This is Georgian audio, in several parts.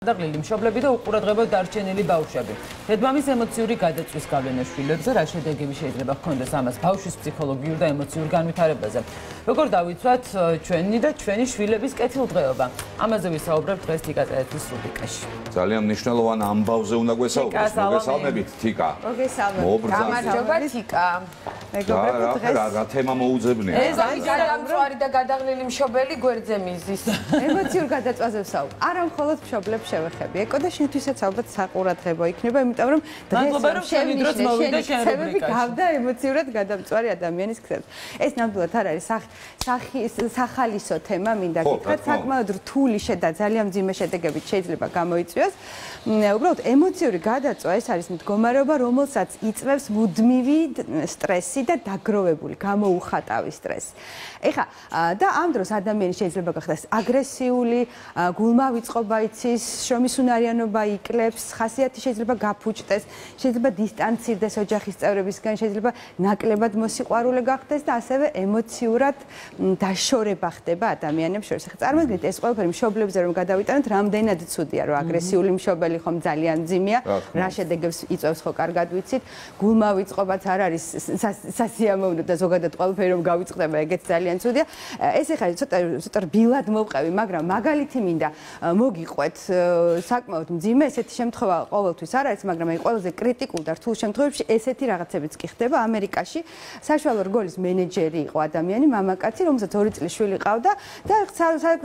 გადაღლილი მშობლები და უყურადღებოდ დარჩენილი ბავშვები. დედმამის ემოციური გადაწვის გავლენა შვილებზე რა შედეგები შეიძლება ჰქონდეს ამას ბავშვის ფსიქოლოგიურ და ემოციურ განვითარებაზე. როგორ დავიცვათ ჩვენი და ჩვენი შვილების კეთილდღეობა? ამაზე ვისაუბრებთ დღეს თიკა წერეთის რუბრიკაში. ძალიან მნიშვნელოვან ამბავზე უნდა გვესაუბროს. მოგესალმებით თიკა. გამარჯობა თიკა. მეგობრებო დღეს რა თემა მოუძებნია? ეს გადამწვარი და გადაღლილი მშობელი გვერდზე მიზის. ემოციურ გადაწვაზე ვსაუბრობ. არა მხოლოდ მშობლებს შევეხები. ეკო და შენთვისაც ალბათ საყურადღებო იქნება, იმიტომ რომ დღეს შენი ცებები გავდა ემოციურად გადამწვარი ადამიანის ქსელს. ეს ნამდვილად არ არის სახალისო თემა, მინდა გითხრათ, საკმაოდ რთული და ძალიან მძიმე შედეგებით შეიძლება გამოიწვიოს. უბრალოდ ემოციური გადაწვა ეს არის მდგომარეობა, რომელსაც იწვევს მუდმივი სტრესი და დაგროვებული, გამოუხატავი სტრესი. ეხლა და ამ დროს ადამიანი შეიძლება გახდეს აგრესიული, გულმავიწყობა იცის, შრომისუნარიანობა იკლებს, ხასიათი შეიძლება გაფუჭდეს, შეიძლება დისტანცირდეს ოჯახის წევრებისგან, შეიძლება ნაკლებად მოსიყვარულე გახდეს და ასევე ემოციურად დაშორება ხდება ადამიანებს შორის. ეხლა წარმოიდგინეთ ეს ყველაფერი მშობლებზე რომ გადავიტანოთ, რამდენად ცუდია რომ აგრესიული მშობელი ხომ ძალიან მძიმეა, რა შედეგებს იწვევს ხო კარგად ვიცით, გულმავიწყობაც არ არის სასიამოვნო და ზოგადად ყველაფერი რომ გავიწყდება ეგეც ძალიან ცუდია. ეს ეხლა ცოტა რბილად მოვყევი, მაგრამ მაგალითი მინდა მოგიყვეთ საკმაოდ მძიმე ესეთი შემთხვევა ყოველთვის არ არის, მაგრამ აი ყველაზე კრიტიკულ და რთულ შემთხვევებში ესეთი რაღაცებიც კი ხდება. ამერიკაში საშუალო რგოლის მენეჯერი იყო ადამიანი, მამაკაცი, რომელსაც 2 წლის შვილი ყავდა და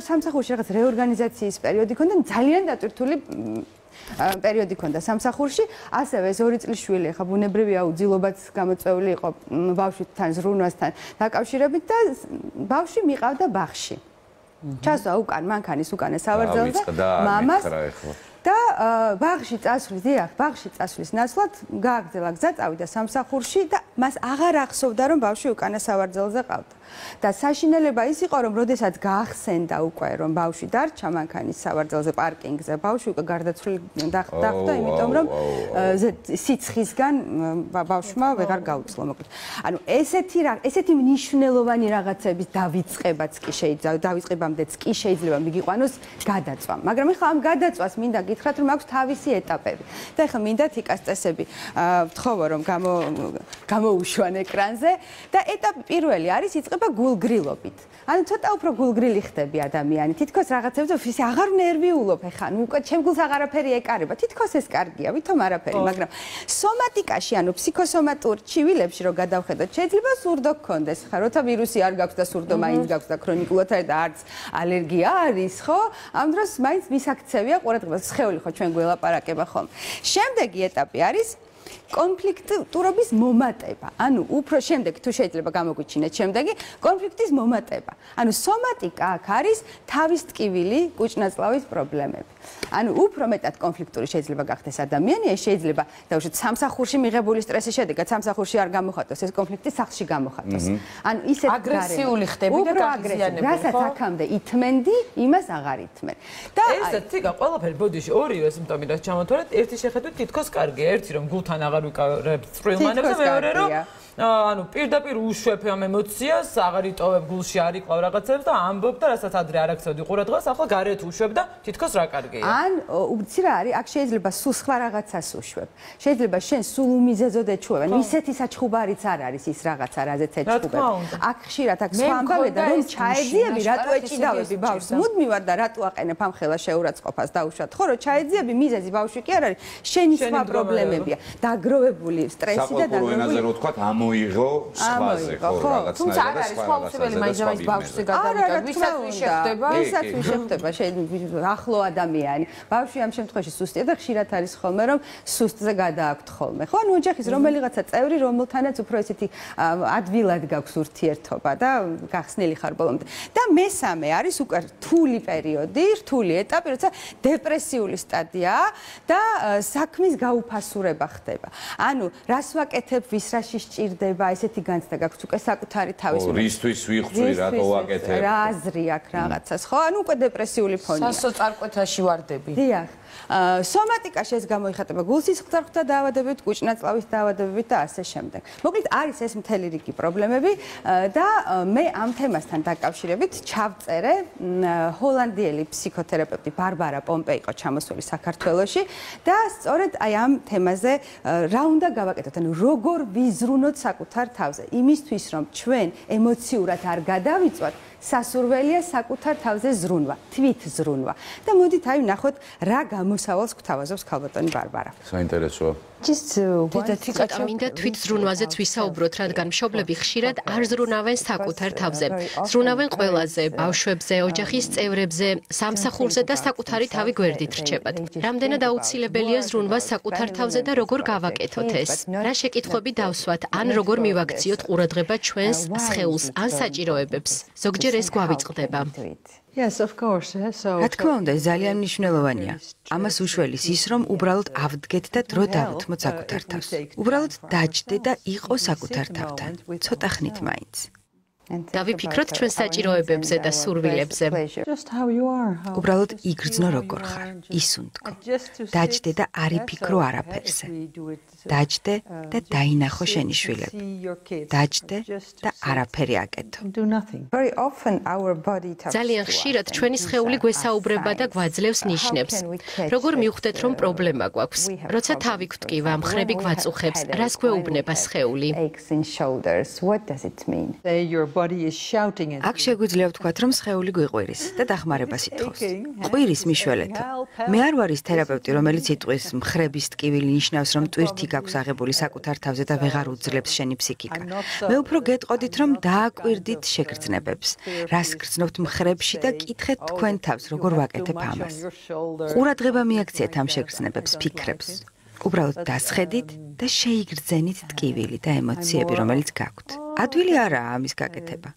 სამსახურში რაღაც რეორგანიზაციის პერიოდი ჰქონდა, ძალიან დატვირთული პერიოდი ჰქონდა სამსახურში, ასევე ეს 2 წლის შვილი ახლა ბუნებრივია უძილობაც გამოწვეული იყო ბავშვთან ზრუნვასთან დაკავშირებით და ბავშვი მიყავდა ბაღში. ჩასვა უკან მანქანის უკანა სავარძელზე მამას და ბაღში წასვლის, დიახ, ბაღში წასვლის ნაცვლად გააგრძელა გზა, წავიდა სამსახურში და მას აღარ ახსოვდა რომ ბავშვი უკანა სავარძელზე ყავდა. და საშინელება ის იყო რომ როდესაც გაახსენდა უკვე რომ ბავშვი დარჩა მანქანის სავარძელზე პარკინგზე, ბავშვი უკვე გარდაცვლილი დახვდა, იმიტომ რომ სიცხისგან ბავშვმა ვეღარ გაუძლო მოკლედ. ანუ ესეთი მნიშვნელოვანი რაღაცების დავიწყებაც კი შეიძლება, დავიწყებამდეც კი შეიძლება მიგიყვანოს გადაწვა. მაგრამ ეხლა ამ გადაწვას მინდა გითხრათ რომ აქვს თავისი ეტაპები. და ეხლა მინდა თიკას წესები ვთხოვო რომ გამოუშვან ეკრანზე და ეტაპი პირველი არის იწყება გულგრილობით. ანუ ცოტა უფრო გულგრილი ხდები ადამიანი. თითქოს რაღაცებზე ისე აღარ ნერვიულობ ეხლა. ნუ უკვე ჩემ გულს აღარაფერი ეკარება. თითქოს ეს კარგია, ვითომ არაფერი, მაგრამ სომატიკაში, ანუ ფსიქოსომატურ ჩივილებში რო გადავხედოთ, შეიძლება სურდო გქონდეს. ხა როცა ვირუსი არ გაქვს და სურდო მაინც გაქვს და ქრონიკულად არის და არც ალერგია არის, ხო? ამ დროს მაინც მისაქცევია ყურადღება. სხეული ხო ჩვენ გველაპარაკება ხომ. შემდეგი ეტაპი არის კონფლიქტურობის მომატება. ანუ უფრო შემდეგ თუ შეიძლება გამოგიჩინეთ შემდეგი კონფლიქტის მომატება. ანუ სომატიკა აქ არის თავის ტკივილი კუჭნაწლავის პრობლემები. ანუ უფრო მეტად კონფლიქტური შეიძლება გახდეს ადამიანი, ეს შეიძლება დაუშვათ სამსახურში მიღებული სტრესის შედეგად სამსახურში არ გამოხატოს, ეს კონფლიქტი სახლში გამოხატოს. ანუ ისეთ აგრესიული ხდები და გაგზიანებული, რასაც აქამდე ითმენდი, იმას აღარ ითმენ. და ესეც თიკა ყველაფერი ბოდიში ორივე სიმპტომი რაც ჩამოთვალეთ, ერთი შეხედვით თითქოს კარგია, ერთი რომ გულთან აღარ ვიკავებ წვრილმანებს და მეორე რომ ანუ პირდაპირ უშვებ ამ ემოციას, აღარ იტოვებ გულში არ იკლავ რაღაცებს და ამბობ და რასაც ადრე არ აქცევდი ყურადღებას, ახლა გარეთ უშვებ და თითქოს რა კარგია. ან უცი რა არის, აქ შეიძლება სულ სხვა რაღაცას უშვებ. შეიძლება შენ სულ უმიზეზოდ ეჩუებ, ანუ ისეთი საჩხუბარიც არ არის ის რაღაცა, რაზეც ეჩხუბებ. აქ ხშირად აქ სხვა ამბავე და რომ ჩაეძიები, რატო ეჭიდავები ბავშვს მუდმივად და რატო აყენებ ამ ხელა შეურაცხყოფას დაუშვათ, ხო რომ ჩაეძიები მიზეზი ბავშვი კი არ არის, შენი სხვა პრობლემებია, დაგროვებული სტრესი და დაგროვებული მოიღო სხვაზე ხო რაღაცნაირად თუმცა არ არის ხალხსებელი მაინც ბავშვზე გადავიტან ვისაც ვიშეხდება ვისაც ვიშეხდება ახლო ადამიანი ბავშვი ამ შემთხვევაში სუსტია და ხშირად არის ხოლმე რომ სუსტზე გადააქვთ ხოლმე ხო ანუ ოჯახის რომელიღაცა წევრი რომელთანაც უფრო ესეთი ადვილად გაქვს ურთიერთობა და გახსნილი ხარ ბოლომდე და მესამე არის უკვე რთული პერიოდი რთული ეტაპი როცა დეპრესიული სტადიაა და საქმის გაუფასურება ხდება ანუ რას ვაკეთებ ვის რაში სჭირდება მჭირდება, ესეთი განცდა გაქვს უკვე საკუთარი თავის. რისთვის ვიხვწვი, რატო ვაკეთებ? რა აზრი აქვს რაღაცას, ხო? ანუ უკვე დეპრესიული ფონია. სასოწარკვეთაში ვარდები. დიახ. სომატიკაში ეს გამოიხატება გულსისხლძარღვთა დაავადებებით, კუჭნაწლავის დაავადებებით და ასე შემდეგ. მოკლედ არის ეს მთელი რიგი პრობლემები და მე ამ თემასთან დაკავშირებით ჩავწერე ჰოლანდიელი ფსიქოთერაპევტი ბარბარა პომპე იყო ჩამოსული საქართველოში და სწორედ აი ამ თემაზე რა უნდა გავაკეთოთ, ანუ როგორ ვიზრუნოთ საკუთარ თავზე, იმისთვის რომ ჩვენ ემოციურად არ გადავიწვათ, სასურველია საკუთარ თავზე ზრუნვა, თვით ზრუნვა. და მოდით აი ვნახოთ რა გამოსავალს გვთავაზობს ქალბატონი ბარბარა. საინტერესოა. ცოტა მინდა თვით ზრუნვაზეც ვისაუბროთ, რადგან მშობლები ხშირად არ ზრუნავენ საკუთარ თავზე. ზრუნავენ ყველაზე, ბავშვებზე, ოჯახის წევრებზე, სამსახურზე და საკუთარი თავი გვერდით რჩებათ. რამდენად აუცილებელია ზრუნვა საკუთარ თავზე და როგორ გავაკეთოთ ეს? რა შეკითხვები დავსვათ, ან როგორ მივაქციოთ ყურადღება ჩვენს სხეულს ან საჭიროებებს? ზოგჯერ ეს გვავიწყდება. Yes, of course. რა თქმა უნდა, ძალიან მნიშვნელოვანია. ამას უშველის ის, რომ უბრალოდ ავდგეთ და დრო დავუთმოთ საკუთარ თავს. უბრალოდ დაჯდე და იყო საკუთარ თავთან. ცოტა ხნით მაინც. დავიფიქროთ ჩვენ საჭიროებებზე და სურვილებზე. უბრალოდ იგრძნო როგორ ხარ, ისუნთქო. დაჯდე და არ იფიქრო არაფერზე. დაჯდე და დაინახო შენი შვილები. დაჯდე და არაფერი აკეთო. ძალიან ხშირად ჩვენი სხეული გვესაუბრება და გვაძლევს ნიშნებს. როგორ მივხვდეთ, რომ პრობლემა გვაქვს? როცა თავი გვტკივა, მხრები გვაწუხებს, რას გვეუბნება სხეული? აქ შეგვიძლია ვთქვათ, რომ სხეული გვიყვირის და დახმარებას ითხოვს. ყვირის მიშველეთო. მე არ ვარ ის თერაპევტი, რომელიც იტყვის მხრების ტკივილი ნიშნავს, რომ ტვირთი გაქვს აღებული საკუთარ თავზე და ვეღარ უძლებს შენი ფსიქიკა. მე უფრო გეტყოდით, რომ დააკვირდით შეგრძნებებს. რას გრძნობთ მხრებში და კითხეთ თქვენ თავს, როგორ ვაკეთებ ამას. ყურადღება მიაქციეთ ამ შეგრძნებებს, ფიქრებს. უბრალოდ დასხედით და შეიგრძენით ტკივილი და ემოციები, რომელიც გაქვთ. ადვილი არაა ამის გაკეთება,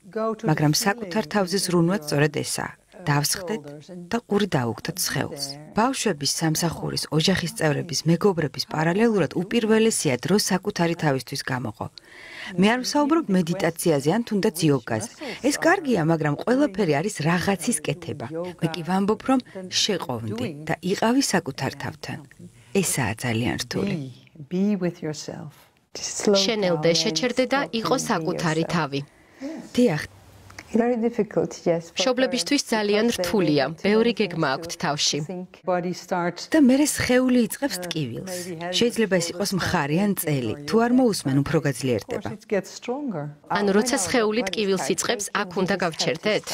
მაგრამ საკუთარ თავზე ზრუნვაც სწორედ ესაა. დავსხდეთ და ყური დაუგდოთ სხეულს. ბავშვების, სამსახურის, ოჯახის წევრების, მეგობრების პარალელურად უპირველესია დრო საკუთარი თავისთვის გამოყო. მე არ ვსაუბრობ მედიტაციაზე ან თუნდაც იოგაზე. ეს კარგია, მაგრამ ყველაფერი არის რაღაცის კეთება. მე კი ვამბობ, რომ შეყოვნდი და იყავი საკუთარ თავთან. ესაა ძალიან რთული. შენელდე, შეჩერდე და იყო საკუთარი თავი. დიახ. მშობლებისთვის ძალიან რთულია. ბევრი გეგმა აქვთ თავში. და მერე სხეული იწყებს ტკივილს. შეიძლება ეს იყოს მხარი ან წელი. თუ არ მოусმენ, უფრო გაძლიერდება. ანუ როცა სხეული ტკივილს იწყებს, აქ უნდა გავჩერდეთ?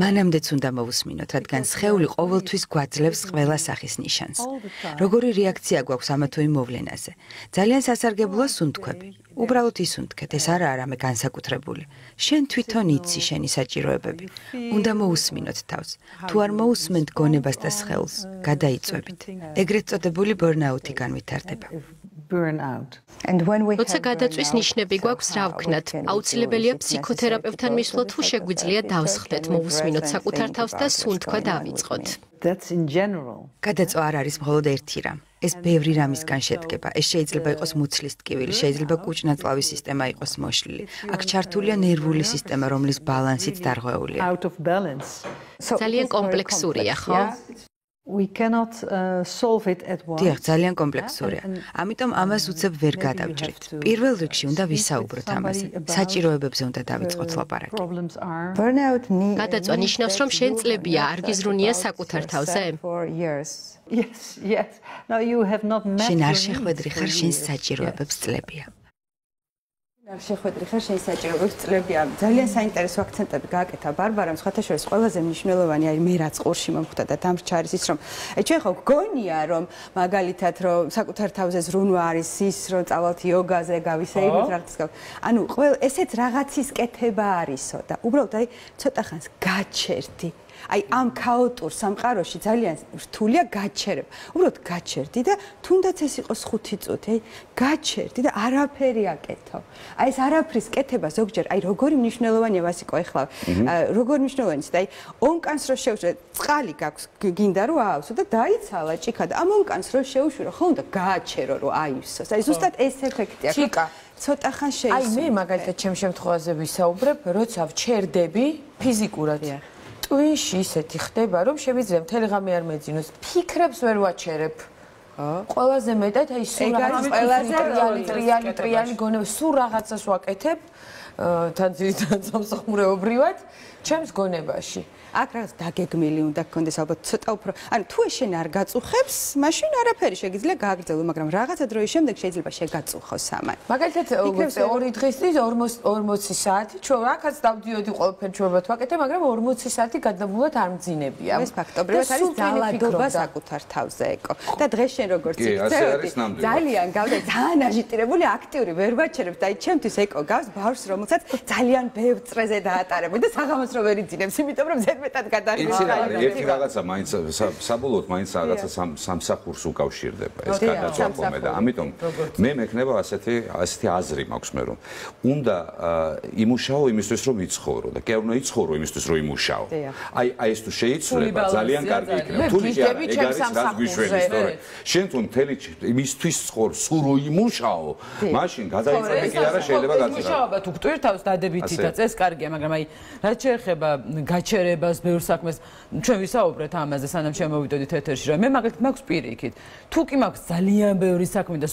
მანამდეც უნდა მოусმინოთ, რადგან სხეული ყოველთვის გვაძლევს ყველა სახის ნიშანს. როგორი რეაქცია გვაქვს ამა თუ იმ მოვლენაზე? ძალიან სასარგებლოა სუნთქვები. უბრალოდ ისუნთქეთ, ეს არა არამე განსაკუთრებული. შენ თვითონ იცი შენი საჭიროებები. უნდა მოусმინოთ თავს. თუ არ მოусმენთ გონებას და სხეულს, გადაიწვევით. ეგრეთ წოდებული ბურნაუთი განვითარდება. როცა გადაწვის ნიშნები გვაქვს, რა ვქნათ? აუცილებელია ფსიქოთერაპევტთან მისვლა, თუ შეგვიძლია დავსხდეთ, მოვусმინოთ საკუთარ თავს და სუნთქვა დავიწყოთ. გადაწვა არ არის მხოლოდ ერთი რამ. ეს ბევრი რამისგან შედგება. ეს შეიძლება იყოს მუცლის ტკივილი, შეიძლება კუჭნაწლავის სისტემა იყოს მოშლილი. აქ ჩართულია ნერვული სისტემა, რომლის ბალანსიც დარღვეულია. ძალიან კომპლექსურია, ხო? დიახ, ძალიან კომპლექსურია. ამიტომ ამას უცებ ვერ გადავჭრით. პირველ რიგში უნდა ვისაუბროთ ამაზე. საჭიროებებზე უნდა დავიწყოთ ლაპარაკი. გადაწვა ნიშნავს, რომ შენ წლებია არ გიზრუნია საკუთარ თავზე? შენ არ შეხვედრი ხარ შენ საჭიროებებს წლებია. არ შეხვედრი ხარ შენ საჭიროებებს წლებია. ძალიან საინტერესო აქცენტები გააკეთა ბარბარამ, სხვათა შორის ყველაზე მნიშვნელოვანი არის მე რაც ყურში მომხვდა და დამრჩა არის ის, რომ ჩვენ ხო გგონია, რომ მაგალითად რომ საკუთარ თავზე ზრუნვა არის ის, რომ წავალთ იოგაზე, გავისეიროთ რაღაცას. ანუ ესეც რაღაცის კეთება არისო და უბრალოდ აი ცოტა ხანს გაჩერდი. აი ამ ქაოტურ სამყაროში ძალიან რთულია გაჩერება. უბრალოდ გაჩერდი და თუნდაც ეს იყოს 5 წუთი, აი გაჩერდი და არაფერი აკეთო. აი ეს არაფრის კეთება ზოგჯერ აი როგორი მნიშვნელოვანია ვასიკო ეხლა. როგორი მნიშვნელოვანია და აი ონკანს რო შევშვი, წყალი გაქვს გინდა რომ აავსო და დაიცალა ჭიქა და ამ ონკანს რო შევშვირო, ხო უნდა გააჩერო რომ აივსოს. აი ზუსტად ეს ეფექტი აქვს. ჩიკა ცოტა ხან შეისწავლე. აი მე მაგალითად ჩემ შემთხვევაზე ვისაუბრებ, როცა ვჩერდები ფიზიკურად. ტვინში ისეთი ხდება, რომ შემიძლია მთელი ღამე არ მეძინოს, ფიქრებს ვერ ვაჩერებ. ყველაზე მეტად აი სულ რეალი გონება, სულ რაღაცას ვაკეთებ, თან ძირითადად სამსახურეობრივად, ჩემს გონებაში. აქ რაღაც დაგეგმილი უნდა გქონდეს ალბათ ცოტა უფრო. ანუ თუ შენ არ გაწუხებს, მაშინ არაფერი შეგიძლია გააგრძელო, მაგრამ რაღაცა დროის შემდეგ შეიძლება შეგაწუხო სამან. მაგალითად 2 დღის წინ 40 საათი ჩვენ აქაც დავდიოდი ყველაფერი ჩვენებად ვაკეთებ, მაგრამ 40 საათი გადამულად არ მძინებია. ეს ფაქტობრივად არის ძალადობა საკუთარ თავზე ეკო. და დღეს შენ როგორც იცი, ძალიან გავდა ძალიან აჟიტირებული, აქტიური ვერ ვაჩერებ და აი ჩემთვის ეკო გავს ბავშვს, რომელსაც ძალიან ბევრ წრეზე დაატარებდი და საღამოს რო ვერ იძინებს, იმიტომ რომ მეტად გადაიღება. ერთი რაღაცა მაინც საბოლოოდ მაინც რაღაცა სამსახურს უკავშირდება ეს გადაწყვეტილება და ამიტომ მე მექნება ასეთი აზრი მაქვს მე რომ უნდა იმუშაო იმისთვის რომ იცხოვრო და კი არ უნდა იცხოვრო იმისთვის რომ იმუშაო. აი ეს თუ შეიცვლება ძალიან კარგი იქნება. თუ კი არა ეგ არის რაც გვიშვენის თორე შენ თუ მთელი იმისთვის ცხორ სულ რომ იმუშაო მაშინ გადაიწყვეტი კი არა შეიძლება გაწევა. იმუშაობა თუ გტვირ თავს დადებითი და წეს კარგია მაგრამ აი რაც შეეხება გაჩერება ბევრ საქმეს ჩვენ ვისაუბრეთ ამაზე სანამ შემოვიდოდით ეთერში რომ მე მაგალითად მაქვს პირიქით თუ კი მაქვს ძალიან ბევრი საქმე და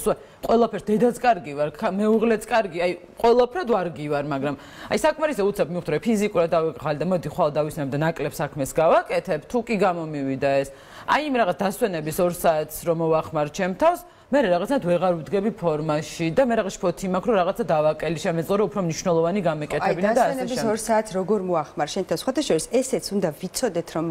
ყველაფერს დედაც კარგი ვარ მეუღლეც კარგი აი ყველაფრად ვარგი ვარ მაგრამ აი საკმარისზე უცებ მივხვდები ფიზიკურად დავიყრალ და მოდი ხვალ დავისნებ და ნაკლებ საქმეს გავაკეთებ თუ კი გამომივიდა ეს აი იმ რაღაც დასვენების 2 საათს რომ მოვახმარ ჩემ თავს მე რაღაცად ვეღარ ვდგები ფორმაში და მე რაღაც შფოთი მაქვს რომ რაღაცა დავაკელი შემეძლო რომ უფრო მნიშვნელოვანი გამეკეთებინა და ასე შემდგომ. აი დასვენების 2 საათს როგორ მოახმარ შენ თავს ხოთა შორის ესეც უნდა ვიცოდეთ რომ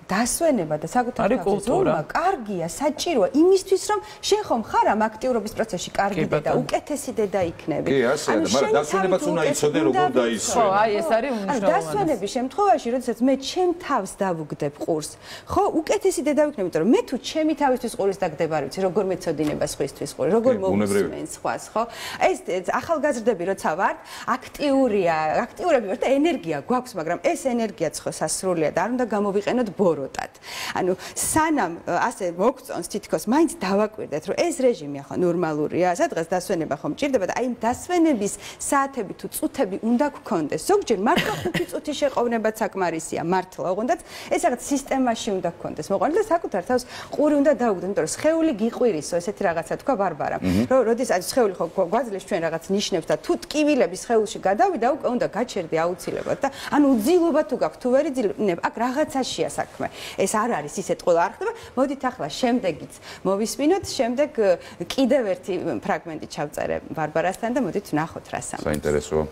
დასვენება და საკუთარ კულტურა კარგია, საჭიროა იმისთვის რომ შენ ხომ ხარ ამ აქტიურობის პროცესში კარგი და უკეთესი დედა იქნები. კი ასეა და მაგრამ დასვენებაც უნდა იცოდე როგორ დაისვენ. ხო აი ეს არის უნიშნულოვანი. დასვენების შემთხვევაში როდესაც მე ჩემ თავს დავუგდებ ყურს ხო უკეთესი დედა ვიქნები იმიტომ რომ მე თუ ჩემი თავისთვის ყურის დაგდება არ ვიცი როგორ მეცოდინება სხვისთვის ყური, როგორ მოვუსმენ სხვას, ხო? ეს ახალგაზრდები როცა ვართ, აქტიურები ვართ და ენერგია გვაქვს, მაგრამ ეს ენერგიაც ხო სასრულია და არ უნდა გამოვიყენოთ ბოროტად. ანუ სანამ ასე მოგწონს თითქოს მაინც დავაკვირდეთ, რომ ეს რეჟიმი ახლა ნორმალურია, სადღაც დასვენება ხომ ჭირდება და აი იმ დასვენების საათები თუ წუთები უნდა გქონდეს. ზოგჯერ მართლა 5 წუთი შეყოვნებაც საკმარისია, მართლა, ოღონდაც ეს რაღაც სისტემაში უნდა გქონდეს. მოყვანილი და საკუთარ თავს ყური უნდა დაუგდო, იმიტომ რომ სხეული გიყვირისო, ესეთი რაღაცა თქვა ბარბარა. როდესაც სხეული ხო გვაძლევს ჩვენ რაღაც ნიშნებს და თუ ტკივილები სხეულში გადავიდა, უკვე უნდა გაჩერდი აუცილებლად და ანუ უძილობა თუ გაქვს, თუ ვერ იძილებ, აქ რაღაცაშია საქმე. ეს არ არის ისეთ ყველა არ ხდება. მოდით ახლა შემდეგიც მოვისმინოთ, შემდეგ კიდევ ერთი ფრაგმენტი ჩავწერე ბარბარასთან და მოდით ვნახოთ რა სამყაროს. საინტერესოა.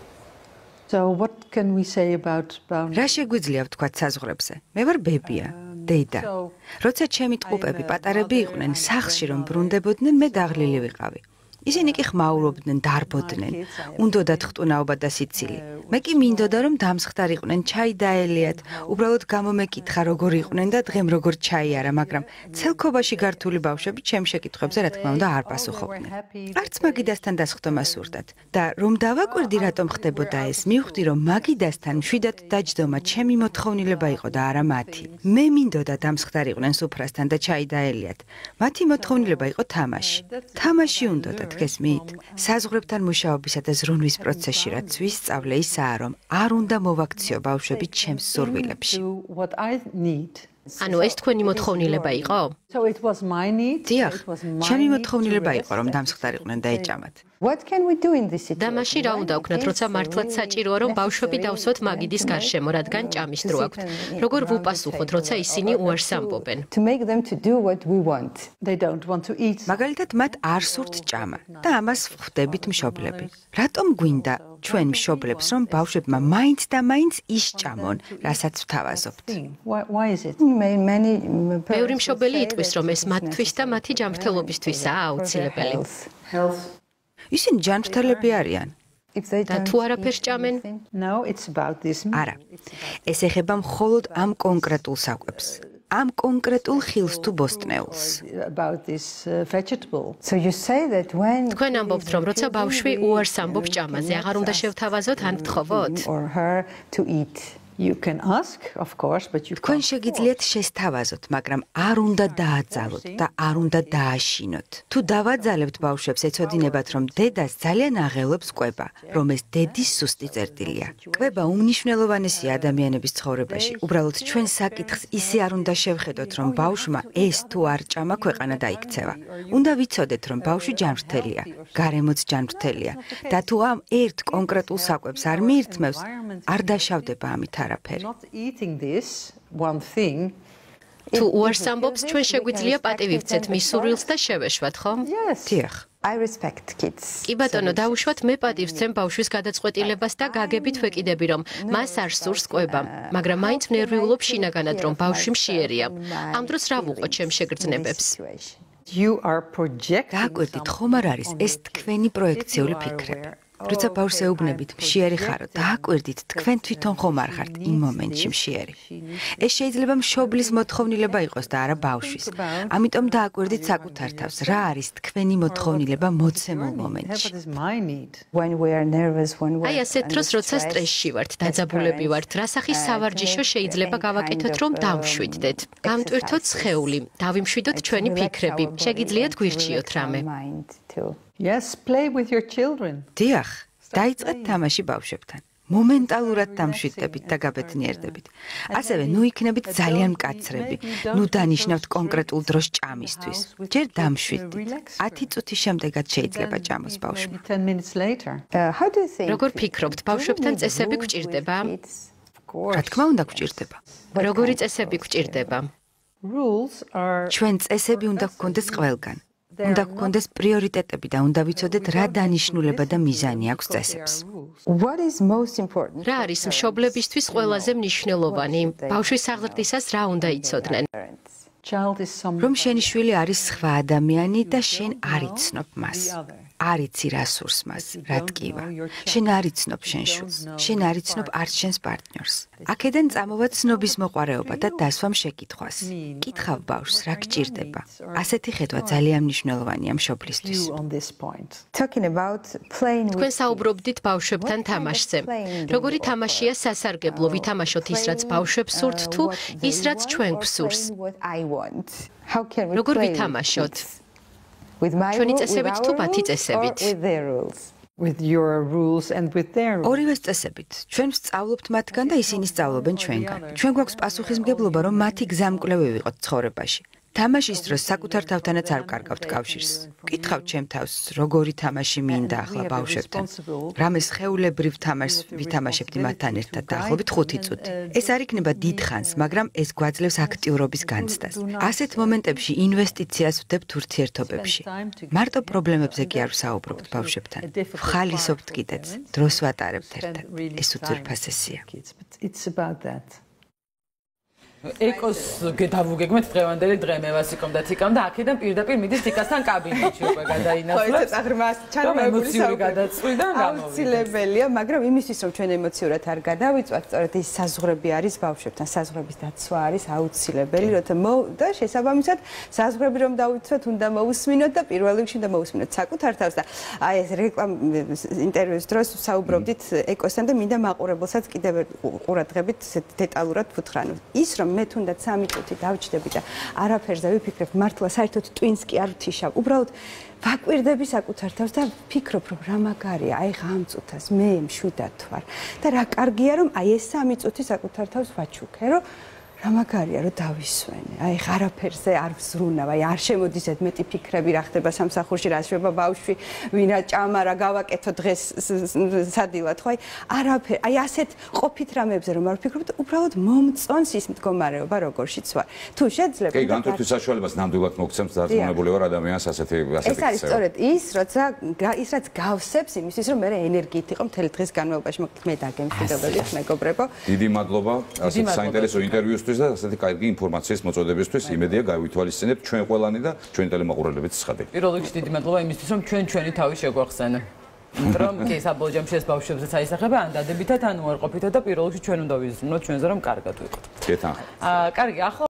So what can we say about რა შეგვიძლია ვთქვათ საზღვრებზე? მე ვარ ბებია. დედა. როცა ჩემი ტყუპები პატარები იყვნენ, სახლში რომ ბრუნდებოდნენ, მე დაღლილი ვიყავი. ისინი კი ხმაურობდნენ, დარბოდნენ. უნდოდათ ხტუნაობა და სიცილი. მე კი მინდოდა რომ დამსხდარიყვნენ, ჩაი დაელიათ. უბრალოდ გამომეკითხა როგორ იყვნენ და დღემ როგორ ჩაიარა, მაგრამ ცელქობაში გართული ბავშვები ჩემ შეკითხვებზე რა თქმა უნდა არ პასუხობდნენ. არც მაგიდასთან დასხდომა სურდათ და რომ დავაკვირდი რატომ ხდებოდა ეს, მივხვდი რომ მაგიდასთან მშვიდად დაჯდომა ჩემი მოთხოვნილება იყო და არა მათი. მე მინდოდა დამსხდარიყვნენ სუფრასთან და ჩაი დაელიათ. მათი მოთხოვნილება იყო თამაში. თამაში უნდოდათ გესმით? საზღვრებთან მუშაობისა და ზრუნვის პროცესში რაც ვისწავლე ისაა, რომ არ უნდა მოვაქციო ბავშვები ჩემს სურვილებში. ანუ ეს თქვენი მოთხოვნილება იყო? დიახ, ჩემი მოთხოვნილება იყო, რომ დამსხდარიყვნენ და ეჭამათ. და მაშინ რა უნდა ვქნათ, როცა მართლაც საჭიროა, რომ ბავშვები დავსვათ მაგიდის გარშემო, რადგან ჭამის დრო აქვთ. როგორ ვუპასუხოთ, როცა ისინი უარს ამბობენ? მაგალითად, მათ არ სურთ ჭამა და ამას ვხვდებით მშობლები. რატომ გვინდა ჩვენ მშობლებს, რომ ბავშვებმა მაინც და მაინც ისჭამონ, რასაც ვთავაზობთ? ბევრი მშობელი იტყვის, რომ ეს მათთვის და მათი ჯანმრთელობისთვისაა აუცილებელი. ისინი ჯანმრთელები არიან. და თუ არაფერს ჭამენ? არა. ეს ეხება მხოლოდ ამ კონკრეტულ საკვებს. ამ კონკრეტულ ხილს თუ ბოსტნეულს. თქვენ ამბობთ, რომ როცა ბავშვი უარს ამბობს ჭამაზე, აღარ უნდა შევთავაზოთ ან გთხოვოთ? თქვენ შეგიძლიათ შესთავაზოთ, მაგრამ არ უნდა დააძალოთ და არ უნდა დააშინოთ. თუ დავაძალებთ ბავშვებს ეცოდინებათ, რომ დედას ძალიან აღელვებს კვება, რომ ეს დედის სუსტი წერტილია. კვება უმნიშვნელოვანესია ადამიანების ცხოვრებაში. უბრალოდ ჩვენ საკითხს ისე არ უნდა შევხედოთ, რომ ბავშვმა ეს თუ არ ჭამა ქვეყანა დაიქცევა. უნდა ვიცოდეთ, რომ ბავშვი ჯანმრთელია, გარემოც ჯანმრთელია და თუ ამ ერთ კონკრეტულ საკვებს არ მიირთმევს, არ დაშავდება ამით არაფერი. თუ უარს ამბობს, ჩვენ შეგვიძლია პატივი ვცეთ მის სურვილს და შევეშვათ, ხო? დიახ. კი ბატონო, დაუშვათ, მე პატივს ვცემ ბავშვის გადაწყვეტილებას და გაგებით ვეკიდები, რომ მას არ სურს კვება, მაგრამ მაინც ნერვიულობ შინაგანად, რომ ბავშვი მშიერია. ამ დროს რა ვუყო ჩემ შეგრძნებებს? დააკვირდით, ხომ არ არის ეს თქვენი პროექციული ფიქრები? როცა ბავშვს ეუბნებით, მშიერი ხარო, დააკვირდით, თქვენ თვითონ ხომ არ ხართ იმ მომენტში მშიერი. ეს შეიძლება მშობლის მოთხოვნილება იყოს და არა ბავშვის. ამიტომ დააკვირდით საკუთარ თავს, რა არის თქვენი მოთხოვნილება მოცემულ მომენტში. აი ასეთ დროს, როცა სტრესში ვართ, დაძაბულები ვართ, რა სახის სავარჯიშო შეიძლება გავაკეთოთ, რომ დავმშვიდდეთ? გამტვირთოთ სხეული, დავიმშვიდოთ ჩვენი ფიქრები. შეგიძლიათ გვირჩიოთ რამე? Yes, play with your children. დიახ, დაიწყეთ თამაში ბავშვებთან. მომენტალურად დამშვიდდებით და გაბედნიერდებით. ასევე, ნუ იქნებით ძალიან მკაცრები. ნუ დანიშნავთ კონკრეტულ დროს ჭამისთვის. ჯერ დამშვიდდით. 10 წუთის შემდეგაც შეიძლება ჭამოს ბავშვი. როგორ ფიქრობთ, ბავშვებთან წესები გვჭირდება? რა თქმა უნდა გვჭირდება. როგორი წესები გვჭირდება? ჩვენ წესები უნდა გქონდეს ყველგან. უნდა გქონდეს პრიორიტეტები და უნდა ვიცოდეთ რა დანიშნულება და მიზანი აქვს წესებს. რა არის მშობლებისთვის ყველაზე მნიშვნელოვანი? ბავშვის აღზრდისას რა უნდა იცოდნენ? რომ შენი შვილი არის სხვა ადამიანი და შენ არ იცნობ მას. არ იცი რა სურს მას, რა ტკივა. შენ არ იცნობ შენ შვილს. შენ არ იცნობ არც შენს პარტნიორს. აქედან წამოვა ცნობის მოყვარეობა და დასვამ შეკითხვას. კითხავ ბავშვს, რა გჭირდება. ასეთი ხედვა ძალიან მნიშვნელოვანია მშობლისთვის. თქვენ საუბრობდით ბავშვებთან თამაშზე. როგორი თამაშია სასარგებლო, ვითამაშოთ ის, რაც ბავშვებს სურთ თუ ის, რაც ჩვენ გვსურს? როგორ ვითამაშოთ? ჩვენი წესებით თუ მათი წესებით? ორივე წესებით. ჩვენ ვსწავლობთ მათგან და ისინი სწავლობენ ჩვენგან. ჩვენ გვაქვს პასუხისმგებლობა, რომ მათი გზამკვლევი ვიყოთ ცხოვრებაში. თამაშის დროს საკუთარ თავთანაც არ ვკარგავთ კავშირს. ვკითხავთ ჩემ თავს, როგორი თამაში მინდა ახლა ბავშვებთან. რამე სხეულებრივ თამაშს ვითამაშებთ მათთან ერთად დაახლოებით 5 წუთი. ეს არ იქნება დიდ ხანს, მაგრამ ეს გვაძლევს აქტიურობის განცდას. ასეთ მომენტებში ინვესტიციას ვდებთ ურთიერთობებში. მარტო პრობლემებზე კი არ ვსაუბრობთ ბავშვებთან. ვხალისობთ კიდეც, დროს ვატარებთ ერთად. ეს უძვირფასესია. ეკოს დავუგეგმეთ დღევანდელი დღე მე ვასიკომ და თიკამ და აქედან პირდაპირ მიდის თიკასთან კაბინეტში უკვე გადაინაცვლებს. ხო, წაღრმა ჩანამებული ემოციური გადაწყვეტა გამოვიდა. აუცილებელია, მაგრამ იმისთვის რომ ჩვენ ემოციურად არ გადავიწვათ, სწორედ ის საზღვრები არის ბავშვებთან, საზღვრების დაცვა არის აუცილებელი, როცა და შესაბამისად საზღვრები რომ დავიცვათ, უნდა მოусმინოთ და პირველ რიგში უნდა მოусმინოთ საკუთარ თავს და აი ეს რეკლამ ინტერვიუს დროს საუბრობდით ეკოსთან და მინდა მაყურებელსაც კიდევ ყურადღებით დეტალურად ვუთხრანო. ის რომ მე თუნდაც 3 წუთი დავჭდები და არაფერზე ვიფიქრებ, მართლა საერთოდ ტვინს კი არ ვთიშავ. უბრალოდ ვაკვირდები საკუთარ თავს და ვფიქრობ, რომ რა მაგარია, აი ხა ამ წუთას მე მშვიდად ვარ. და რა კარგია, რომ აი ეს 3 წუთი საკუთარ თავს ვაჩუქე, რომ რა მაგარია, რომ დავისვენე. აი ხა არაფერზე არ ვზრუნავ, აი არ შემოდის ეს მეტი ფიქრები, რა ხდება სამსახურში, რა შეება ბავშვი, ვინა ჭამა, რა გავაკეთო დღეს სადილად, ხო? აი არაფერ, აი ასეთ ყოფით რამებზე რომ არ ვფიქრობ და უბრალოდ მომწონს ის მდგომარეობა, როგორშიც ვარ. თუ შეძლებ კი, განთვლის საშუალებას ნამდვილად მოგცემს დარწმუნებული ვარ ადამიანს ასეთი ეს არის სწორედ ის, როცა ის რაც გავსებს იმისთვის, რომ მე ენერგიით იყო მთელი დღის განმავლობაში, მოკლედ მე დაგემშვიდობებით, მეგობრებო. დიდი მადლობა ასეთ საინტერესო ინტერვიუსთვის და ასეთი კარგი ინფორმაციის მოწოდებისთვის. იმედია გავითვალისწინებთ ჩვენ ყველანი და ჩვენი ტელემაყურებელიც ცხადია. პირველ რიგში დიდი მადლობა იმისთვის, რომ ჩვენი თავი შეგვახსენა. რომ კი საბოლოო ჯამში ეს ბავშვებზეც აისახება ან დადებითად ან უარყოფითად და პირველ რიგში ჩვენ უნდა ვიზრუნოთ ჩვენზე რომ კარგად ვიყოთ. გეთანხმებით. კარგი, ახლა